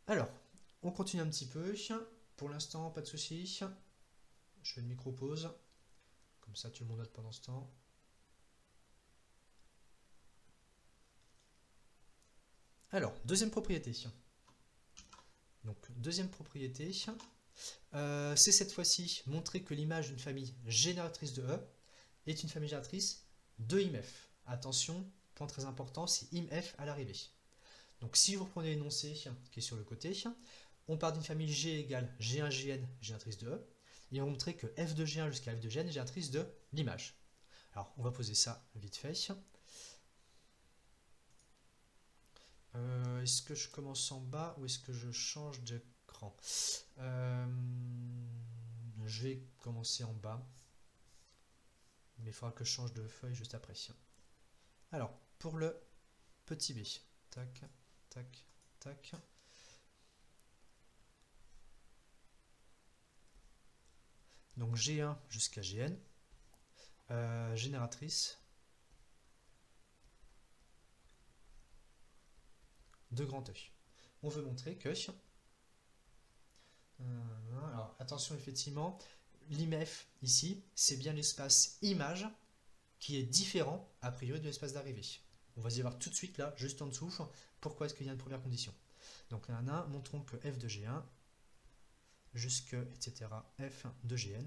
Alors, on continue un petit peu. Pour l'instant, pas de soucis. Je fais une micro-pause. Comme ça, tu le notes pendant ce temps. Alors, deuxième propriété. Donc, deuxième propriété, c'est cette fois-ci montrer que l'image d'une famille génératrice de E est une famille génératrice de IMF. Attention, point très important, c'est IMF à l'arrivée. Donc si vous reprenez l'énoncé qui est sur le côté, on part d'une famille G égale G1Gn génératrice de E, et on va montrer que f de G1 jusqu'à f de Gn est génératrice de l'image. Alors on va poser ça vite fait. Est-ce que je commence en bas ou est-ce que je change d'écran? Je vais commencer en bas, mais il faudra que je change de feuille juste après. Alors, pour le petit b, tac, tac, tac. Donc G1 jusqu'à Gn, génératrice de grand E. On veut montrer que, alors attention effectivement, l'IMF ici, c'est bien l'espace image qui est différent a priori de l'espace d'arrivée. On va y voir tout de suite là, juste en dessous, pourquoi est-ce qu'il y a une première condition. Donc là, montrons que f de G1 jusque, etc., f de Gn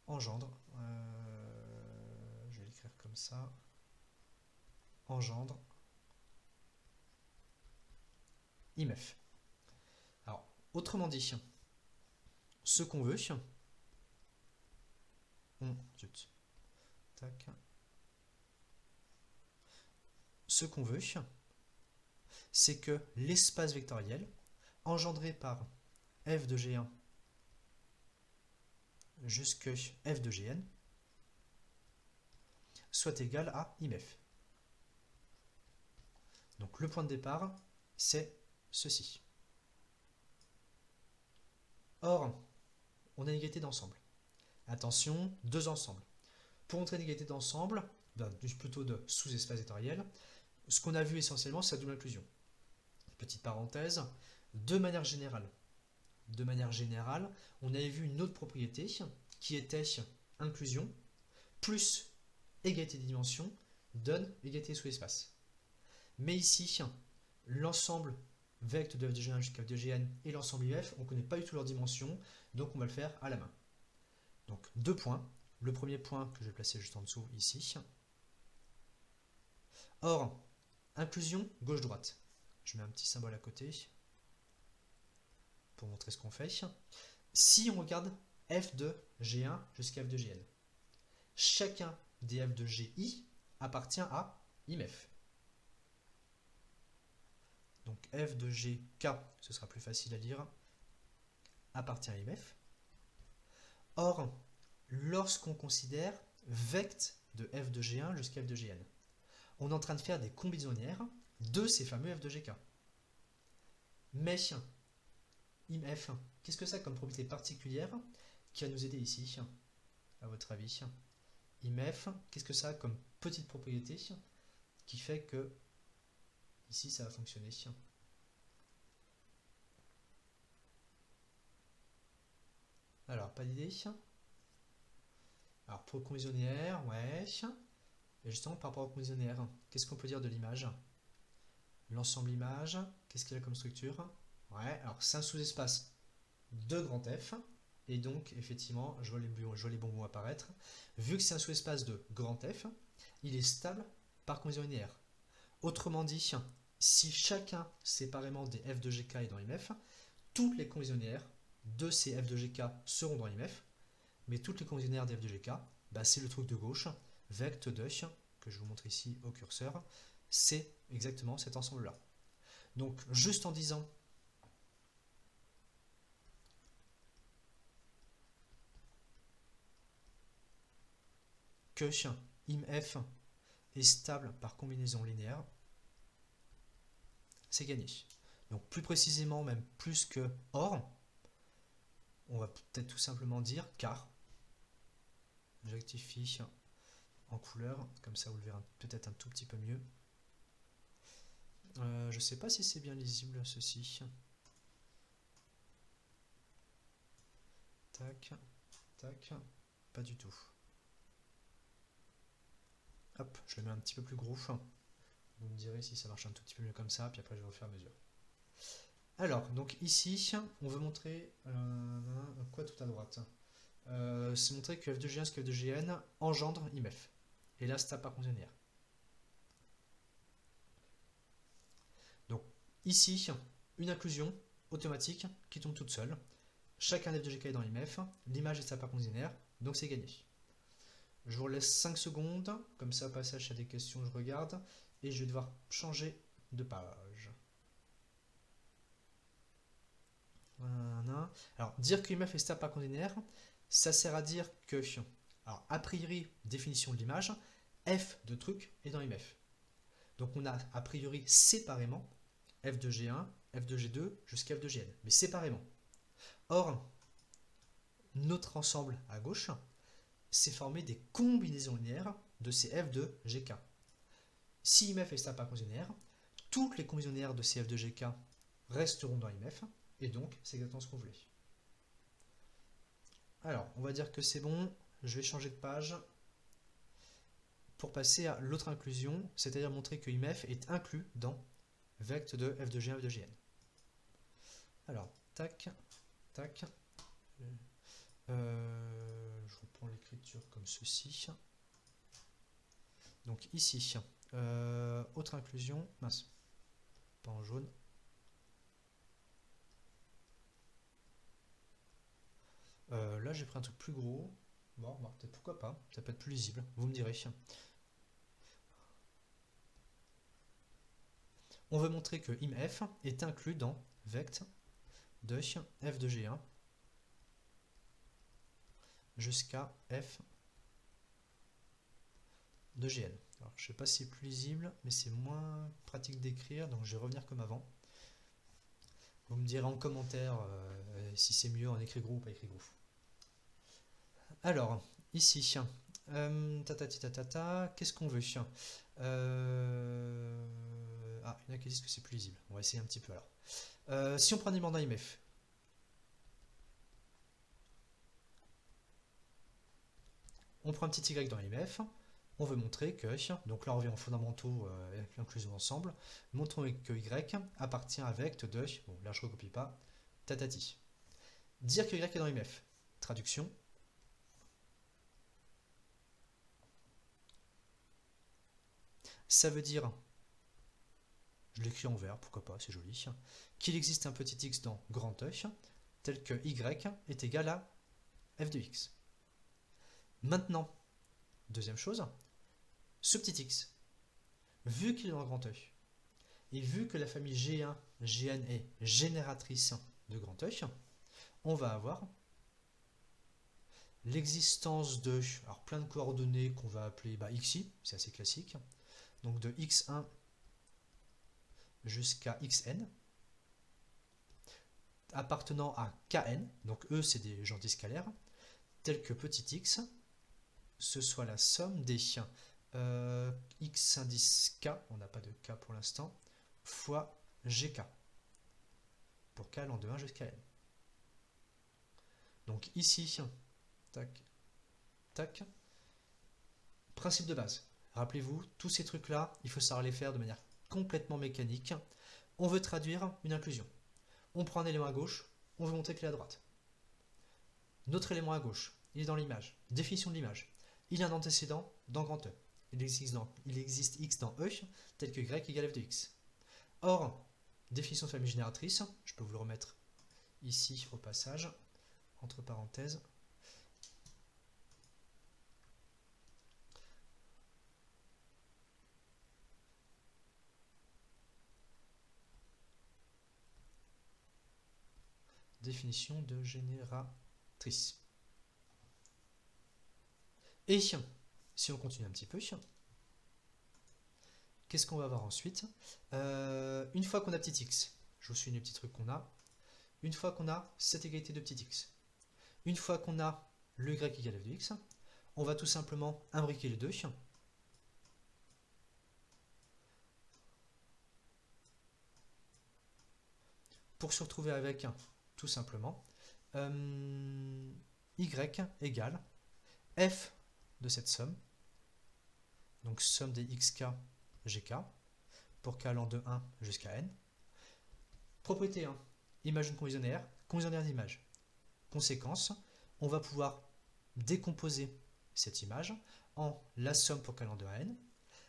engendre, je vais l'écrire comme ça, engendre IMF. Alors, autrement dit, ce qu'on veut, tac, ce qu'on veut, c'est que l'espace vectoriel engendré par f de G1 jusque f de Gn soit égal à IMF. Donc le point de départ, c'est ceci. Or, on a une égalité d'ensemble. Attention, deux ensembles. Pour montrer une égalité d'ensemble, plutôt de sous-espace vectoriel, ce qu'on a vu essentiellement, c'est la double inclusion. Petite parenthèse, de manière générale, on avait vu une autre propriété qui était inclusion plus égalité des dimensions donne égalité sous espace. Mais ici, l'ensemble vecte de f de G1 jusqu'à f de Gn et l'ensemble IF, on ne connaît pas du tout leurs dimensions, donc on va le faire à la main. Donc deux points. Le premier point que je vais placer juste en dessous ici. Or, inclusion gauche-droite. Je mets un petit symbole à côté pour montrer ce qu'on fait. Si on regarde f de G1 jusqu'à f de Gn, chacun des f de Gi appartient à IMF. Donc f de Gk, ce sera plus facile à lire, appartient à IMF. Or, lorsqu'on considère vect de f de G1 jusqu'à f de Gn, on est en train de faire des combinaisonnières de ces fameux f de Gk. Mais IMF, qu'est-ce que ça comme propriété particulière qui va nous aider ici, à votre avis? IMF, qu'est-ce que ça a comme petite propriété qui fait que ici ça va fonctionner? Alors, pas d'idée? Alors, pour le combinaisonnière, ouais. Et justement, par rapport au combinaisonnière, qu'est-ce qu'on peut dire de l'image? L'ensemble image, qu'est-ce qu'il a comme structure? Ouais, alors c'est un sous-espace de grand F, et donc effectivement, je vois les bons mots apparaître. Vu que c'est un sous-espace de grand F, il est stable par combinaison linéaire. Autrement dit, si chacun séparément des f de gk est dans IMF, toutes les combinaisons linéaires de ces f de gk seront dans IMF, mais toutes les combinaisons linéaires des f de gk, c'est le truc de gauche, vect de, que je vous montre ici au curseur, c'est exactement cet ensemble-là. Donc, juste en disant que IMF est stable par combinaison linéaire, c'est gagné. Donc plus précisément, même plus que or, on va peut-être tout simplement dire car. Je rectifie en couleur, comme ça vous le verrez peut-être un tout petit peu mieux. je sais pas si c'est bien lisible ceci. Tac, tac, pas du tout. Hop, je le mets un petit peu plus gros. Vous me direz si ça marche un tout petit peu mieux comme ça, puis après je vais refaire mesure. Alors, donc ici, on veut montrer quoi tout à droite. C'est montrer que f de g1 que f de gn engendre IMF. Et là, c'est par contenir. Donc ici, une inclusion automatique qui tombe toute seule. Chacun f de gk est dans IMF, l'image est sa part contenir, donc c'est gagné. Je vous laisse 5 secondes, comme ça, au passage, s'il y a des questions, je regarde, et je vais devoir changer de page. Voilà. Alors, dire que IMF est stable par contenir, ça sert à dire que, alors, a priori, définition de l'image, f de truc est dans IMF. Donc, on a a priori séparément f de G1, f de G2 jusqu'à f de Gn, mais séparément. Or, notre ensemble à gauche, c'est formé des combinaisons linéaires de ces f de Gk. Si IMF est stable par contenir, toutes les combinaisons linéaires de ces f de Gk resteront dans IMF, et donc c'est exactement ce qu'on voulait. Alors, on va dire que c'est bon, je vais changer de page pour passer à l'autre inclusion, c'est-à-dire montrer que IMF est inclus dans vecte de f de G1, f de Gn. Alors, tac, tac. Je reprends l'écriture comme ceci. Donc ici, autre inclusion, mince, pas en jaune. Là j'ai pris un truc plus gros. Bon, peut-être pourquoi pas, ça peut être plus lisible, vous me direz. On veut montrer que IMF est inclus dans vecte de f de G1 jusqu'à f de Gn. Alors, je ne sais pas si c'est plus lisible, mais c'est moins pratique d'écrire, donc je vais revenir comme avant. Vous me direz en commentaire si c'est mieux en écrit gros ou pas écrit gros. Alors, ici, qu'est-ce qu'on veut? Ah, il y en a qui disent que c'est plus lisible. On va essayer un petit peu alors. Si on prend un élément dans IMF, on prend un petit y dans IMF, on veut montrer que, donc là on revient en fondamentaux avec l'inclusion d'ensemble, montrons que y appartient à vecte de, bon là je ne recopie pas, tatati. Dire que y est dans IMF, traduction. Ça veut dire, je l'écris en vert, pourquoi pas, c'est joli, qu'il existe un petit x dans grand E, tel que y est égal à f de x. Maintenant, deuxième chose, ce petit x, vu qu'il est dans grand E, et vu que la famille G1, Gn est génératrice de grand E, on va avoir l'existence de alors plein de coordonnées qu'on va appeler xi, c'est assez classique, donc de x1 jusqu'à xn, appartenant à kn, donc eux c'est des gentils scalaires, tels que petit x, ce soit la somme des x indice k, on n'a pas de k pour l'instant, fois gk, pour k allant de 1 jusqu'à n. Donc ici, tac, tac, principe de base. Rappelez-vous, tous ces trucs-là, il faut savoir les faire de manière complètement mécanique. On veut traduire une inclusion. On prend un élément à gauche, on veut montrer qu'il est à droite. Notre élément à gauche, il est dans l'image. Définition de l'image. Il y a un antécédent dans grand E. Il existe x dans E, tel que y égale f de x. Or, définition de famille génératrice, je peux vous le remettre ici au passage, entre parenthèses. Définition de génératrice. Et si on continue un petit peu, qu'est-ce qu'on va voir ensuite? Une fois qu'on a petit x, je vous suis les petits trucs qu'on a. Une fois qu'on a cette égalité de petit x, une fois qu'on a le y égale f de x, on va tout simplement imbriquer les deux. pour se retrouver avec, tout simplement, y égale f de cette somme, donc somme des xk, gk, pour k allant de 1 jusqu'à n. Propriété 1, image non conditionnaire d'image. Conséquence, on va pouvoir décomposer cette image en la somme pour k allant de 1 à n.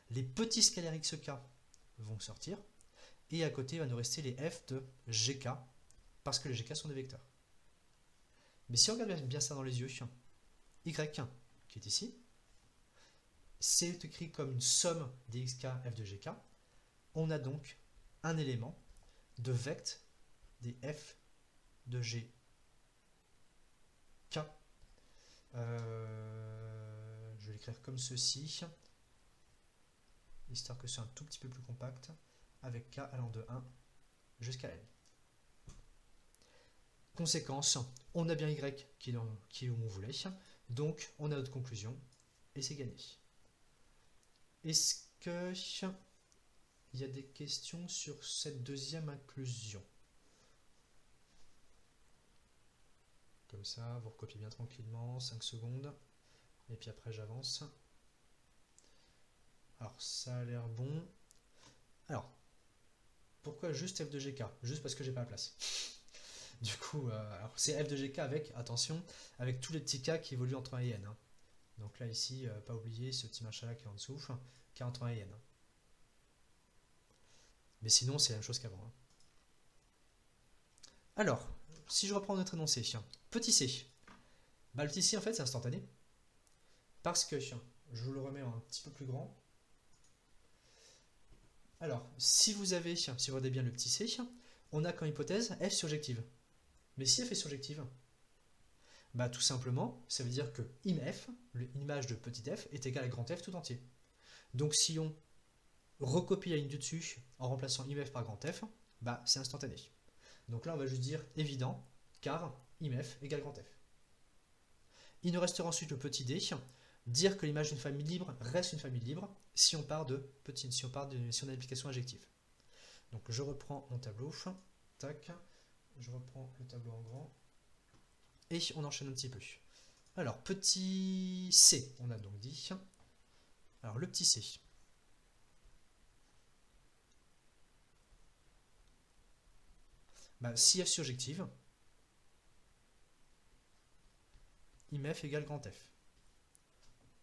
Les petits scalaires xk vont sortir, et à côté, il va nous rester les f de gk, parce que les gk sont des vecteurs. Mais si on regarde bien ça dans les yeux, y, qui est ici, c'est écrit comme une somme des xk f de gk. On a donc un élément de vecte des f de gk. Je vais l'écrire comme ceci, histoire que ce soit un tout petit peu plus compact, avec k allant de 1 jusqu'à n. Conséquence, on a bien y qui est où on voulait, donc on a notre conclusion, et c'est gagné. Est-ce qu'il y a des questions sur cette deuxième inclusion? Comme ça, vous recopiez bien tranquillement, 5 secondes, et puis après j'avance. Alors ça a l'air bon. Alors, pourquoi juste f de gk? Juste parce que j'ai pas la place. Du coup, c'est f de gk avec, attention, avec tous les petits k qui évoluent entre 1 et n. Hein. Donc là, ici, pas oublier ce petit machin-là qui est en dessous, qui est entre 1 et n. Mais sinon, c'est la même chose qu'avant. Hein. Alors, si je reprends notre énoncé, petit c. Bah, le petit c, en fait, c'est instantané. Parce que, je vous le remets un petit peu plus grand. Alors, si vous regardez bien le petit c, on a comme hypothèse f surjective. Mais si f est surjective, bah tout simplement, ça veut dire que imf, l'image de petit f, est égale à grand F tout entier. Donc si on recopie la ligne du dessus en remplaçant imf par grand F, bah c'est instantané. Donc là, on va juste dire évident, car imf égale grand F. Il nous restera ensuite le petit d, dire que l'image d'une famille libre reste une famille libre si on part de si on a une application injective. Donc je reprends mon tableau, tac, je reprends le tableau en grand, et on enchaîne un petit peu. Alors, petit c, on a donc dit. Alors, le petit c. Bah, si f surjective, imf égale grand F.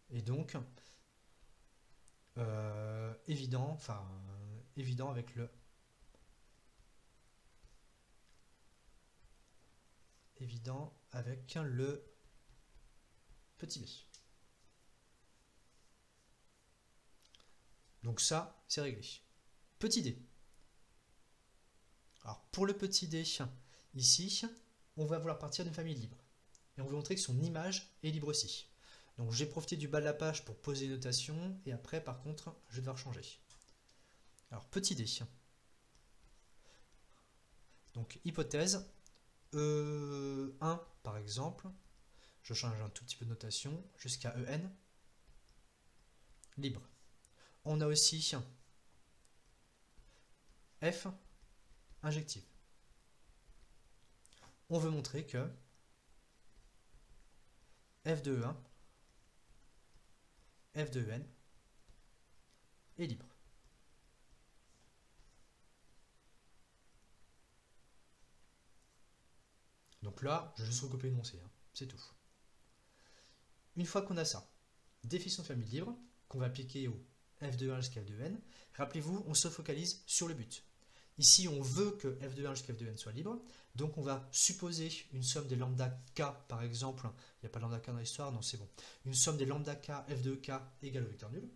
Et donc, évident avec le petit b. Donc ça, c'est réglé. Petit d. Alors pour le petit d, ici, on va vouloir partir d'une famille libre. Et on veut montrer que son image est libre aussi. Donc j'ai profité du bas de la page pour poser une notation, et après par contre, je vais devoir changer. Alors petit d. Donc hypothèse, E1 par exemple, je change un tout petit peu de notation, jusqu'à En, libre. On a aussi F injective. On veut montrer que F de E1, F de En est libre. Donc là, je vais juste recopier l'énoncé, c'est tout. Une fois qu'on a ça, définition de famille libre, qu'on va appliquer au f de 1 jusqu'à f de n, rappelez-vous, on se focalise sur le but. Ici, on veut que f de 1 jusqu'à f de n soit libre, donc on va supposer une somme des lambda k, par exemple, il n'y a pas de lambda k dans l'histoire, non c'est bon, une somme des lambda k f de k égale au vecteur nul,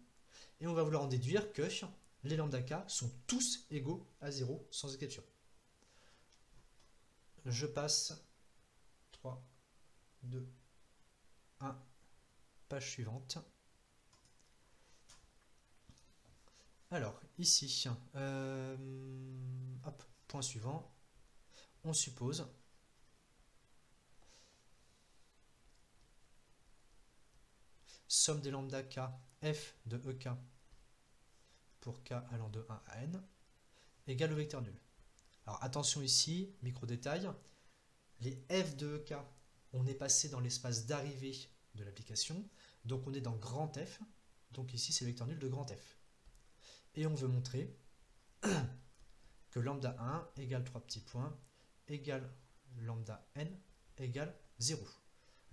et on va vouloir en déduire que les lambda k sont tous égaux à 0 sans exception. Je passe 3, 2, 1, page suivante. Alors, ici, hop, point suivant, on suppose somme des lambda k f de ek pour k allant de 1 à n égale au vecteur nul. Alors attention ici, micro détail, les f de ek, on est passé dans l'espace d'arrivée de l'application, donc on est dans grand F, donc ici c'est le vecteur nul de grand F. Et on veut montrer que lambda 1 égale 3 petits points égale lambda n égale 0.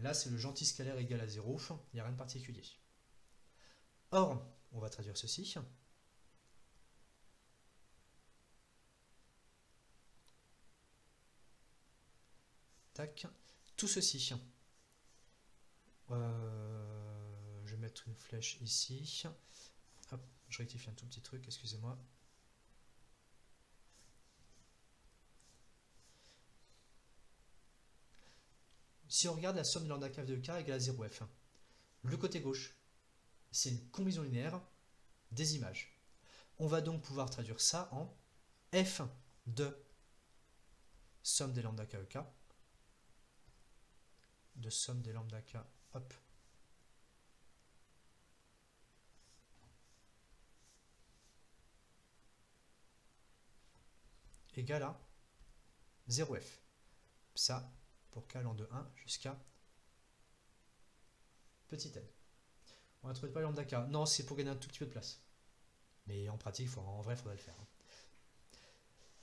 Là c'est le gentil scalaire égal à 0, il n'y a rien de particulier. Or, on va traduire ceci. Tac. Tout ceci. Je vais mettre une flèche ici. Hop, je rectifie un tout petit truc, excusez-moi. Si on regarde la somme de lambda k de k égale à 0f, le côté gauche, c'est une combinaison linéaire des images. On va donc pouvoir traduire ça en f de somme des lambda k ek, de somme des lambda k, hop, égale à 0f. Ça, pour k allant de 1 jusqu'à petit n. On va trouver pas lambda k. Non, c'est pour gagner un tout petit peu de place. Mais en pratique, en vrai, il faudrait le faire.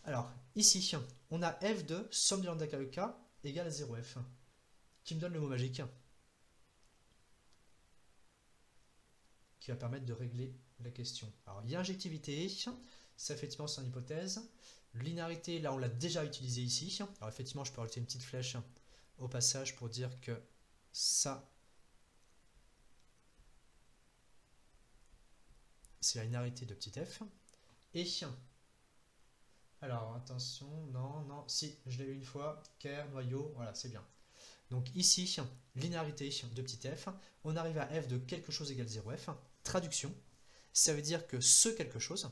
Alors, ici, on a f de somme de lambda k ek égale à 0f, qui me donne le mot magique, qui va permettre de régler la question. Alors, il y a injectivité, ça effectivement c'est une hypothèse. Linéarité, là on l'a déjà utilisé ici. Alors effectivement, je peux rajouter une petite flèche au passage pour dire que ça, c'est la linéarité de petit f. Et, alors attention, non, si, je l'ai eu une fois, ker, noyau, voilà, c'est bien. Donc ici, linéarité de petit f, on arrive à f de quelque chose égale 0f. Traduction, ça veut dire que ce quelque chose,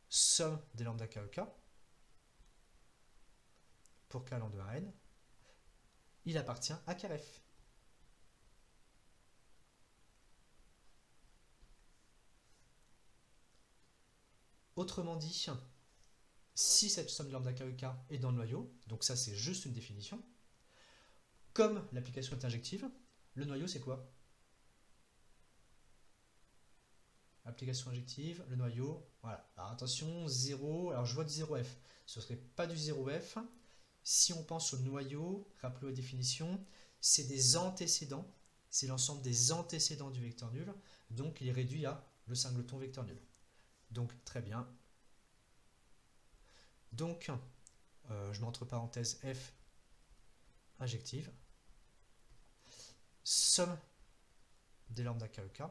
somme des lambda k ek, pour k allant de 1 à n, il appartient à ker f. Autrement dit, si cette somme de lambda k ek est dans le noyau, donc ça c'est juste une définition, comme l'application est injective, le noyau c'est quoi? Application injective, le noyau, voilà. Alors attention, 0, alors je vois du 0f, ce ne serait pas du 0f. Si on pense au noyau, rappelez la définition, c'est des antécédents, c'est l'ensemble des antécédents du vecteur nul, donc il est réduit à le singleton vecteur nul. Donc très bien. Donc, je mets entre parenthèses f injective, somme des lambda k ek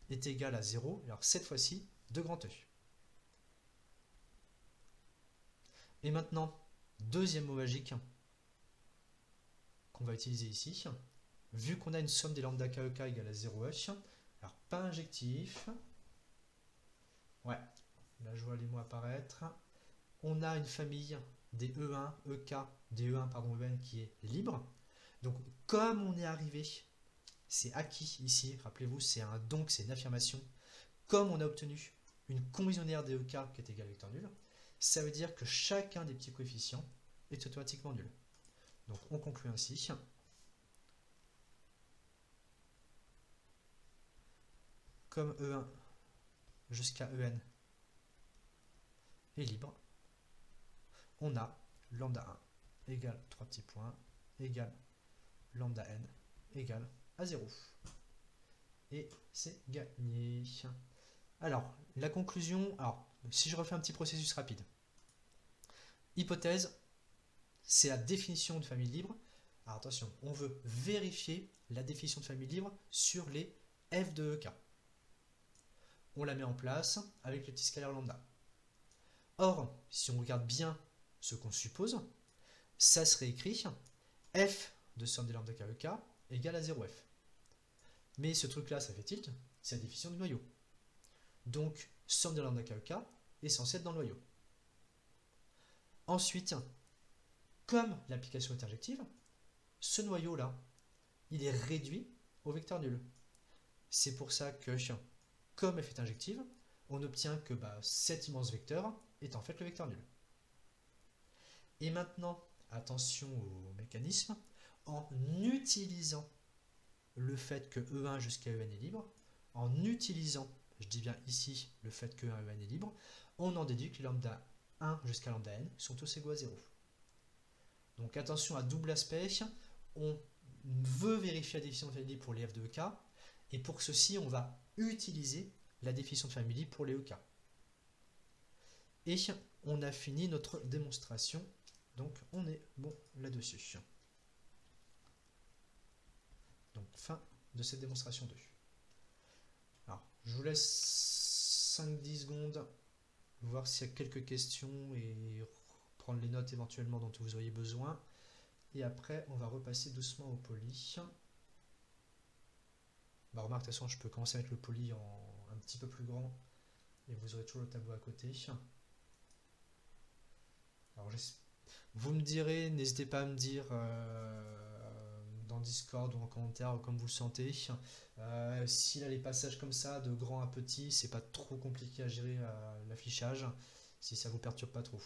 est égal à 0, alors cette fois-ci, de grand E. Et maintenant, deuxième mot magique qu'on va utiliser ici, vu qu'on a une somme des lambda k ek égale à 0h, alors pas injectif, ouais, là je vois les mots apparaître, on a une famille des E1, EK, des E1, pardon, EN qui est libre, donc comme on est arrivé, c'est acquis ici, rappelez-vous, c'est un donc, c'est une affirmation, comme on a obtenu une combinaison linéaire des EK qui est égale à vecteur nul, ça veut dire que chacun des petits coefficients est automatiquement nul. Donc on conclut ainsi. Comme E1 jusqu'à En est libre, on a lambda 1 égale 3 petits points égale lambda n égale à 0. Et c'est gagné. Alors, la conclusion, alors, si je refais un petit processus rapide. Hypothèse, c'est la définition de famille libre. Alors attention, on veut vérifier la définition de famille libre sur les f de ek. On la met en place avec le petit scalaire lambda. Or, si on regarde bien ce qu'on suppose, ça serait écrit f de somme des lambda k ek égale à 0f. Mais ce truc-là, ça fait tilt, c'est la définition du noyau. Donc, somme de lambda k ek est censée être dans le noyau. Ensuite, comme l'application est injective, ce noyau-là, il est réduit au vecteur nul. C'est pour ça que, comme f est injective, on obtient que cet immense vecteur est en fait le vecteur nul. Et maintenant, attention au mécanisme, en utilisant le fait que E1 jusqu'à En est libre, en utilisant, je dis bien ici, le fait que E1 est libre, on en déduit que les lambda 1 jusqu'à lambda n sont tous égaux à 0. Donc attention à double aspect, on veut vérifier la définition de famille pour les f de EK, et pour ceci, on va utiliser la définition de famille pour les EK. Et on a fini notre démonstration, donc on est bon là-dessus. Donc fin de cette démonstration 2. Alors, je vous laisse 5-10 secondes, voir s'il y a quelques questions et prendre les notes éventuellement dont vous auriez besoin. Et après, on va repasser doucement au poly. Remarque, de toute façon, je peux commencer avec le poly un petit peu plus grand et vous aurez toujours le tableau à côté. Alors, vous me direz, n'hésitez pas à me dire dans Discord ou en commentaire comme vous le sentez. S'il a les passages comme ça, de grand à petit, c'est pas trop compliqué à gérer l'affichage, si ça vous perturbe pas trop.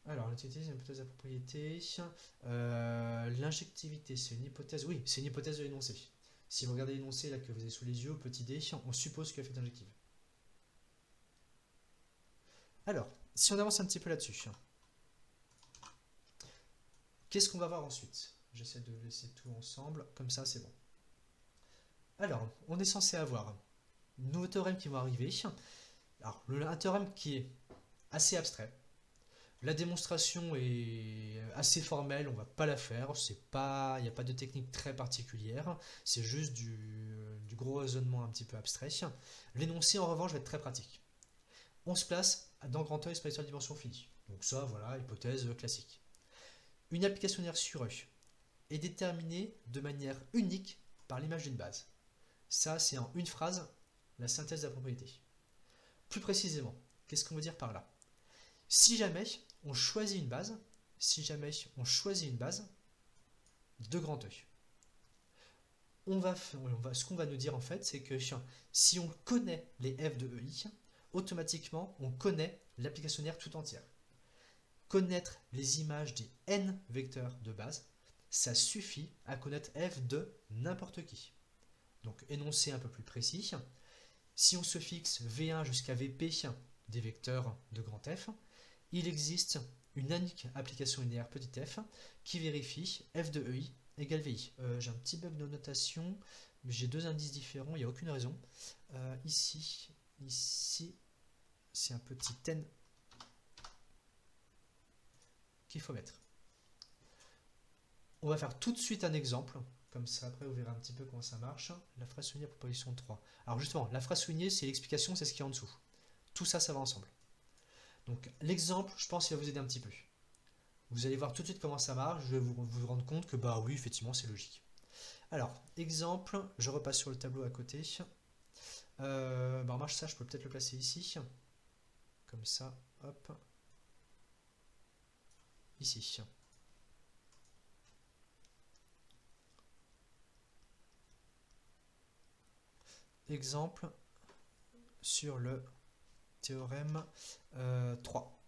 Alors, l'utilité, c'est une hypothèse de la propriété. L'injectivité, c'est une hypothèse. Oui, c'est une hypothèse de l'énoncé. Si vous regardez l'énoncé là que vous avez sous les yeux, au petit d, on suppose qu'il a fait injective. Alors, si on avance un petit peu là-dessus, qu'est-ce qu'on va voir ensuite? J'essaie de laisser tout ensemble, comme ça c'est bon. Alors, on est censé avoir de nouveaux théorèmes qui vont arriver. Alors, un théorème qui est assez abstrait. La démonstration est assez formelle, on ne va pas la faire, il n'y a pas de technique très particulière, c'est juste du gros raisonnement un petit peu abstrait. L'énoncé en revanche va être très pratique. On se place dans grand œil spatial dimension finie. Donc ça, voilà, hypothèse classique. Une application linéaire sur E est déterminée de manière unique par l'image d'une base. Ça, c'est en une phrase la synthèse de la propriété. Plus précisément, qu'est-ce qu'on veut dire par là? Si jamais on choisit une base, de grand E, ce qu'on va nous dire en fait, c'est que si on connaît les f de EI, automatiquement on connaît l'application linéaire tout entière. Connaître les images des n vecteurs de base, ça suffit à connaître f de n'importe qui. Donc énoncé un peu plus précis, si on se fixe V1 jusqu'à Vp des vecteurs de grand F, il existe une unique application linéaire petit f qui vérifie f de EI égale VI. J'ai un petit bug de notation, mais j'ai deux indices différents, il n'y a aucune raison. Ici, c'est un petit n qu'il faut mettre. On va faire tout de suite un exemple, comme ça après vous verrez un petit peu comment ça marche. La phrase soulignée proposition 3. Alors justement, la phrase soulignée, c'est l'explication, c'est ce qui est en dessous. Tout ça, ça va ensemble. Donc l'exemple, je pense qu'il va vous aider un petit peu. Vous allez voir tout de suite comment ça marche, je vais vous rendre compte que oui, effectivement, c'est logique. Alors, exemple, je repasse sur le tableau à côté. Remarque ça, je peux peut-être le placer ici. Comme ça, hop. Ici. Exemple sur le théorème 3.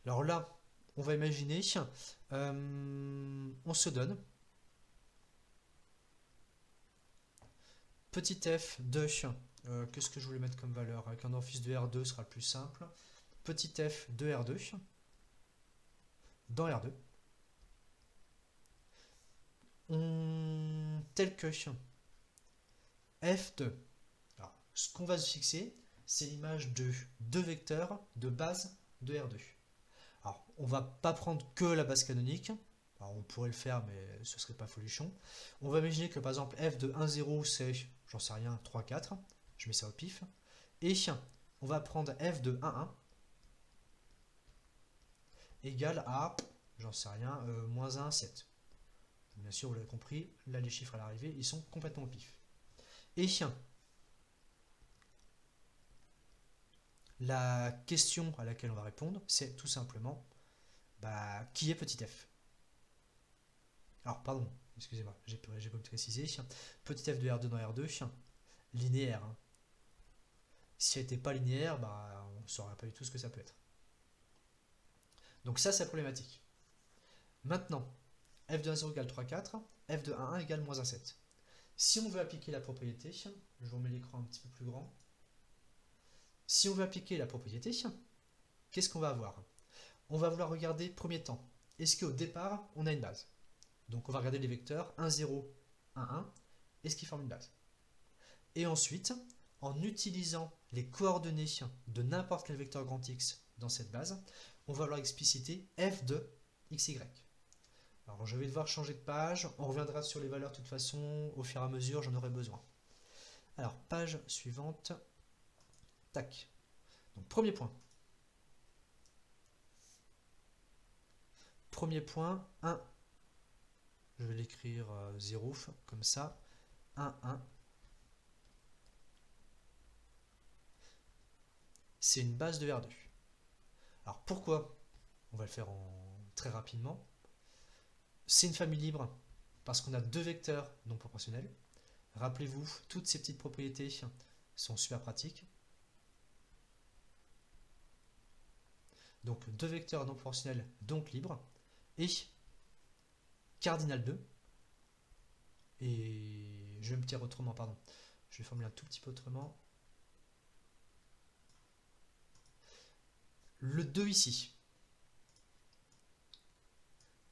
Alors là, on va imaginer, on se donne petit f de, qu'est-ce que je voulais mettre comme valeur? Avec un office de R2 sera le plus simple. Petit f de R2 dans R2. Tel que f de. Alors, ce qu'on va se fixer, c'est l'image de deux vecteurs de base de R2. Alors, on va pas prendre que la base canonique. Alors, on pourrait le faire, mais ce serait pas folichon. On va imaginer que par exemple f de 1, 0, c'est, j'en sais rien, 3, 4. Je mets ça au pif. Et on va prendre f de 1, 1 égale à, j'en sais rien, moins 1, 7. Bien sûr, vous l'avez compris, là les chiffres à l'arrivée, ils sont complètement au pif. Et la question à laquelle on va répondre, c'est tout simplement qui est petit f. Alors, pardon, excusez-moi, j'ai pas précisé, petit f de R2 dans R2, linéaire. Hein. Si elle n'était pas linéaire, bah, on ne saurait pas du tout ce que ça peut être. Donc ça, c'est la problématique. Maintenant, f de 1,0 égale 3, 4, f de 1,1 égale moins 1,7. Si on veut appliquer la propriété, je vous remets l'écran un petit peu plus grand. Si on veut appliquer la propriété, qu'est-ce qu'on va avoir? On va vouloir regarder, premier temps, est-ce qu'au départ, on a une base? Donc on va regarder les vecteurs 1, 0, 1, 1, est-ce qu'ils forment une base? Et ensuite, en utilisant les coordonnées de n'importe quel vecteur grand X dans cette base, on va vouloir expliciter f de xy. Alors je vais devoir changer de page, on reviendra sur les valeurs de toute façon, au fur et à mesure, j'en aurai besoin. Alors, page suivante, tac. Donc premier point. Premier point, 1. Je vais l'écrire 0, comme ça. 1, 1. C'est une base de R2. Alors pourquoi? On va le faire très rapidement. C'est une famille libre parce qu'on a deux vecteurs non proportionnels. Rappelez-vous, toutes ces petites propriétés sont super pratiques. Donc deux vecteurs non proportionnels, donc libres. Et cardinal 2. Et je vais me dire autrement, pardon. Je vais formuler un tout petit peu autrement. Le 2 ici,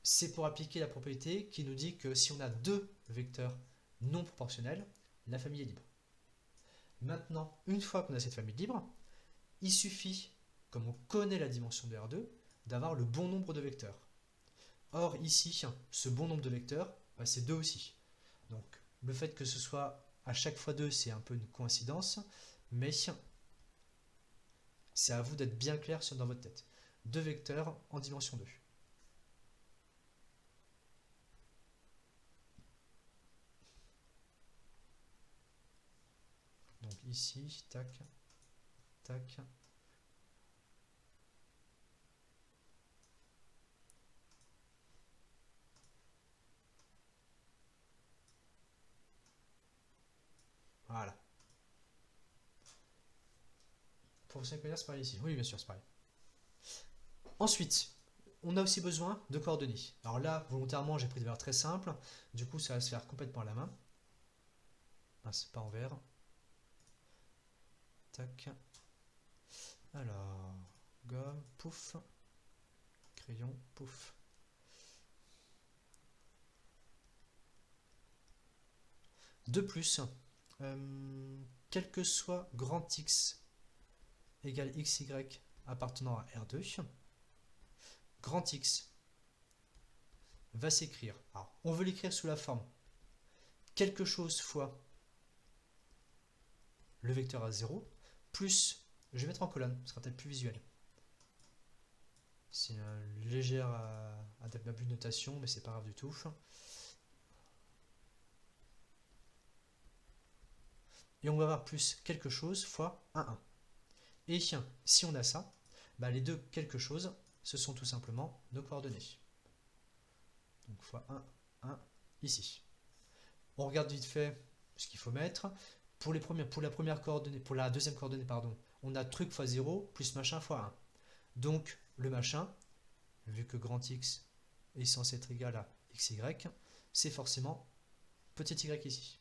c'est pour appliquer la propriété qui nous dit que si on a deux vecteurs non proportionnels, la famille est libre. Maintenant, une fois qu'on a cette famille libre, il suffit, comme on connaît la dimension de R2, d'avoir le bon nombre de vecteurs. Or ici, ce bon nombre de vecteurs, bah, c'est 2 aussi. Donc le fait que ce soit à chaque fois 2, c'est un peu une coïncidence, mais c'est à vous d'être bien clair dans votre tête. 2 vecteurs en dimension 2. Donc ici, tac, tac. Voilà. Pour c'est pareil ici. Oui, bien sûr, c'est pareil. Ensuite, on a aussi besoin de coordonnées. Alors là, volontairement, j'ai pris des valeurs très simples. Du coup, ça va se faire complètement à la main. Ah, c'est pas en vert. Tac. Alors, gomme, pouf. Crayon, pouf. De plus, quel que soit grand X égale XY appartenant à R2, grand X va s'écrire. Alors, on veut l'écrire sous la forme quelque chose fois le vecteur à 0, plus, je vais mettre en colonne, ce sera peut-être plus visuel. C'est une légère abus de notation, mais c'est pas grave du tout. Et on va avoir plus quelque chose fois 1, 1. Et si on a ça, bah les deux quelque chose, ce sont tout simplement nos coordonnées. Donc fois 1, 1, ici. On regarde vite fait ce qu'il faut mettre. Pour la première coordonnée, pour la deuxième coordonnée, pardon, on a truc fois 0 plus machin fois 1. Donc le machin, vu que grand X est censé être égal à XY, c'est forcément petit y ici.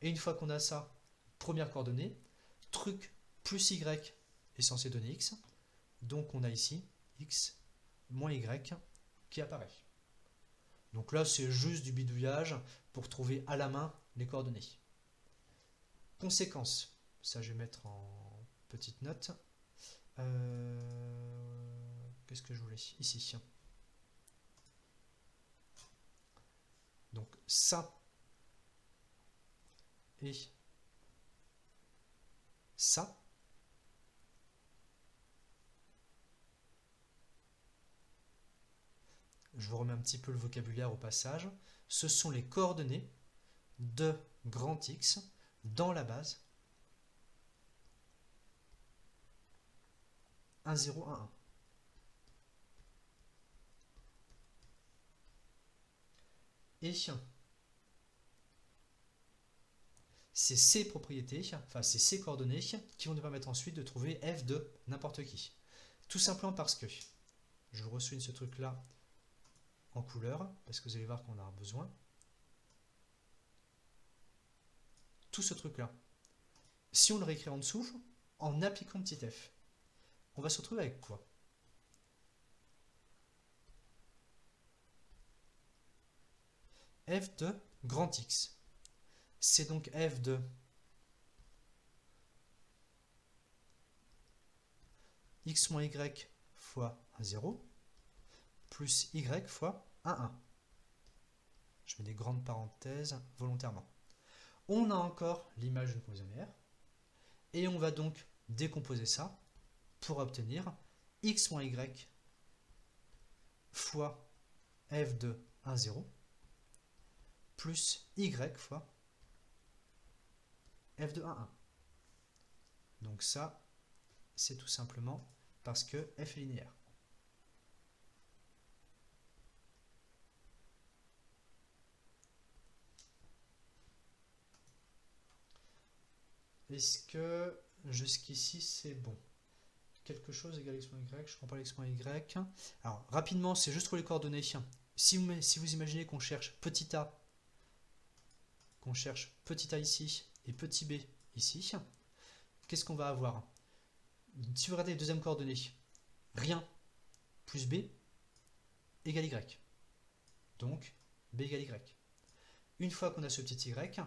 Et une fois qu'on a ça, première coordonnée, truc plus y est censé donner x. Donc on a ici x moins y qui apparaît. Donc là, c'est juste du bidouillage pour trouver à la main les coordonnées. Conséquence, ça je vais mettre en petite note. Qu'est-ce que je voulais ici? Donc ça et ça. Je vous remets un petit peu le vocabulaire au passage. Ce sont les coordonnées de grand X dans la base 1, 0, 1, 1. Et c'est ces propriétés, enfin c'est ces coordonnées qui vont nous permettre ensuite de trouver f de n'importe qui. Tout simplement parce que, je vous ressouligne ce truc-là en couleur, parce que vous allez voir qu'on en a besoin. Tout ce truc-là, si on le réécrit en dessous, en appliquant petit f, on va se retrouver avec quoi? F de grand X. C'est donc f de x moins y fois 1, 0, plus y fois 1, 1. Je mets des grandes parenthèses volontairement. On a encore l'image de congénère, et on va donc décomposer ça pour obtenir x moins y fois f de 1, 0, plus y fois f de 1, 1. Donc ça, c'est tout simplement parce que f est linéaire. Est-ce que jusqu'ici c'est bon? Quelque chose égale x moins y, je prends pas x moins y. Alors rapidement, c'est juste pour les coordonnées. Si vous imaginez qu'on cherche petit a ici et petit b ici, qu'est-ce qu'on va avoir? Si vous regardez les deuxièmes coordonnées, rien plus b égale y. Donc b égale y. Une fois qu'on a ce petit y,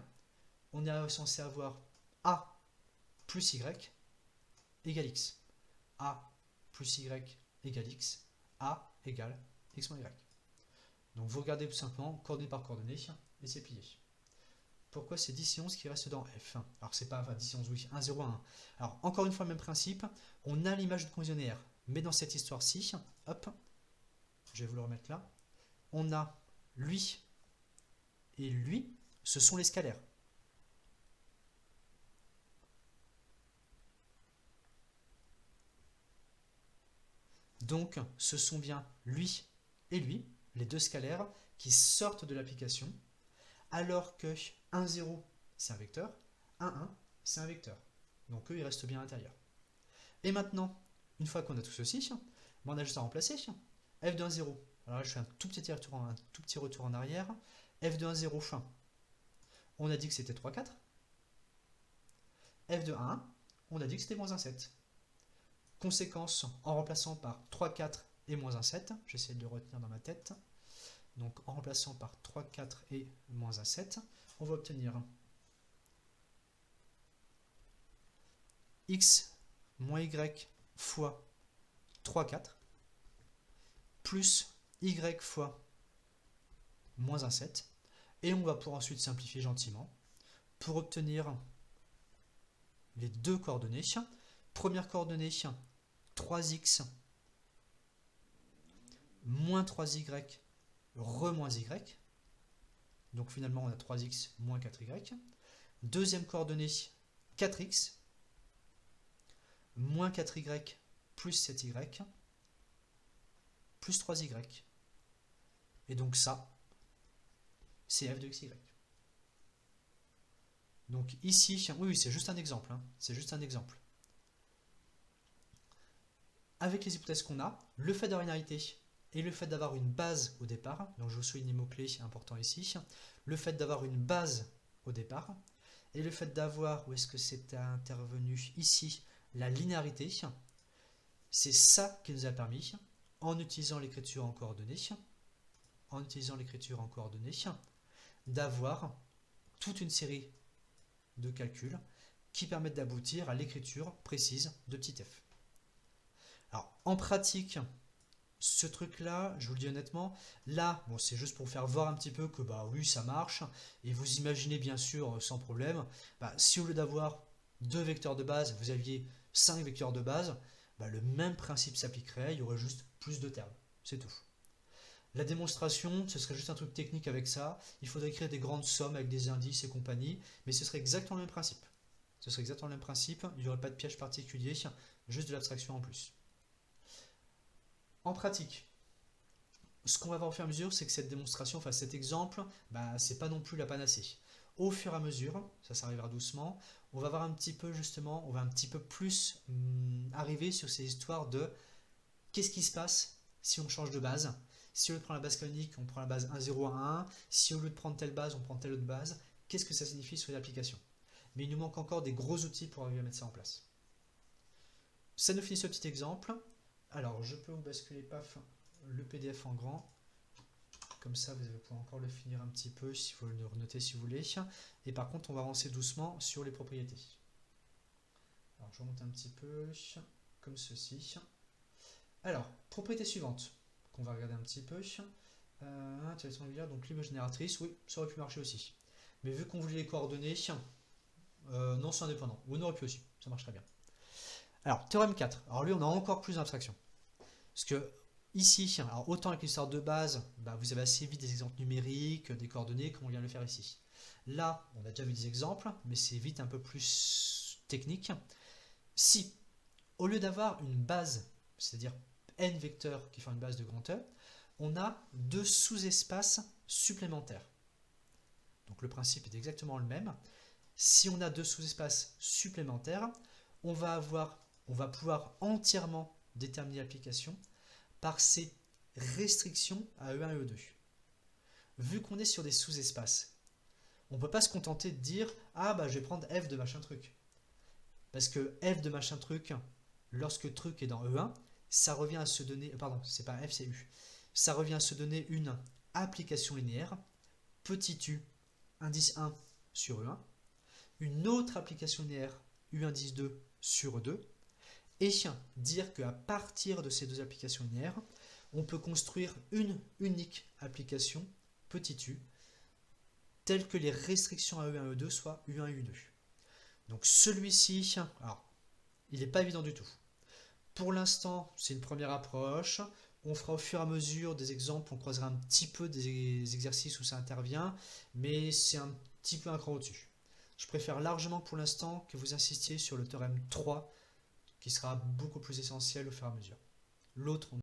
on est censé avoir a plus y égale x. A plus y égale x. A égale x moins y. Donc vous regardez tout simplement coordonnée par coordonnée et c'est plié. Pourquoi c'est 10 et 11 qui restent dans F? Alors c'est pas, enfin 10 et 11, oui, 1, 0, 1. Alors encore une fois, le même principe, on a l'image de congénère, mais dans cette histoire-ci, hop, je vais vous le remettre là, on a lui et lui, ce sont les scalaires. Donc ce sont bien lui et lui, les deux scalaires, qui sortent de l'application, alors que 1, 0, c'est un vecteur, 1, 1, c'est un vecteur. Donc eux, ils restent bien à l'intérieur. Et maintenant, une fois qu'on a tout ceci, on a juste à remplacer f de 1, 0. Alors là, je fais un tout petit retour en arrière. F de 1, 0, on a dit que c'était 3, 4. F de 1, 1, on a dit que c'était moins 1, 7. Conséquence, en remplaçant par 3, 4 et moins 1, 7, j'essaie de le retenir dans ma tête. Donc en remplaçant par 3, 4 et moins 1, 7, on va obtenir x moins y fois 3, 4 plus y fois moins 1, 7. Et on va pouvoir ensuite simplifier gentiment pour obtenir les deux coordonnées. Première coordonnée, 3x moins 3y moins y. Donc finalement, on a 3x moins 4y. Deuxième coordonnée, 4x moins 4y plus 7y plus 3y. Et donc ça, c'est f de xy. Donc ici, oui, c'est juste un exemple. C'est juste un exemple. Avec les hypothèses qu'on a, le fait d'avoir une arité et le fait d'avoir une base au départ, donc je vous souligne les mots-clés importants ici, le fait d'avoir une base au départ, et le fait d'avoir, où est-ce que c'est intervenu ici, la linéarité, c'est ça qui nous a permis, en utilisant l'écriture en coordonnées, d'avoir toute une série de calculs qui permettent d'aboutir à l'écriture précise de petit f. Alors, en pratique, ce truc-là, je vous le dis honnêtement, là, bon, c'est juste pour faire voir un petit peu que, bah oui, ça marche, et vous imaginez bien sûr, sans problème, si au lieu d'avoir 2 vecteurs de base, vous aviez 5 vecteurs de base, le même principe s'appliquerait, il y aurait juste plus de termes, c'est tout. La démonstration, ce serait juste un truc technique avec ça, il faudrait écrire des grandes sommes avec des indices et compagnie, mais ce serait exactement le même principe. Il n'y aurait pas de piège particulier, juste de l'abstraction en plus. En pratique, ce qu'on va voir au fur et à mesure, c'est que cette démonstration, enfin cet exemple, c'est pas non plus la panacée. au fur et à mesure, ça arrivera doucement, on va voir un petit peu justement, on va un petit peu plus arriver sur ces histoires de qu'est-ce qui se passe si on change de base. Si au lieu de prendre la base canonique, on prend la base 1.0 à 1, si au lieu de prendre telle base, on prend telle autre base, qu'est-ce que ça signifie sur l'application. Mais il nous manque encore des gros outils pour arriver à mettre ça en place. Ça nous finit ce petit exemple. Alors, je peux vous basculer, paf, le PDF en grand. Comme ça, vous allez pouvoir encore le finir un petit peu, si vous le renoter si vous voulez. Et par contre, on va avancer doucement sur les propriétés. Alors, je remonte un petit peu, comme ceci. Alors, propriété suivante, qu'on va regarder un petit peu. Intelligence angulaire, donc libre génératrice, oui, ça aurait pu marcher aussi. Mais vu qu'on voulait les coordonnées, non, c'est indépendant. Ou on aurait pu aussi, ça marche très bien. Alors, théorème 4. Alors lui, on a encore plus d'abstraction. Parce que ici, alors autant avec l'histoire de base, vous avez assez vite des exemples numériques, des coordonnées, comme on vient de le faire ici. Là, on a déjà vu des exemples, mais c'est vite un peu plus technique. Si, au lieu d'avoir une base, c'est-à-dire n vecteurs qui font une base de grand E, on a deux sous-espaces supplémentaires. Donc le principe est exactement le même. Si on a deux sous-espaces supplémentaires, on va pouvoir entièrement déterminer l'application par ces restrictions à E1 et E2. Vu qu'on est sur des sous-espaces, on ne peut pas se contenter de dire « Ah, je vais prendre f de machin truc ». Parce que f de machin truc, lorsque truc est dans E1, ça revient à se donner... Pardon, c'est pas f, c'est U. Ça revient à se donner une application linéaire, petit u, indice 1 sur E1, une autre application linéaire, U indice 2 sur E2, et dire qu'à partir de ces deux applications linéaires, on peut construire une unique application, petit u, telle que les restrictions à E1 et E2 soient U1 et U2. Donc celui-ci, alors, il n'est pas évident du tout. Pour l'instant, c'est une première approche. On fera au fur et à mesure des exemples, on croisera un petit peu des exercices où ça intervient, mais c'est un petit peu un cran au-dessus. Je préfère largement pour l'instant que vous insistiez sur le théorème 3, qui sera beaucoup plus essentiel au fur et à mesure. L'autre,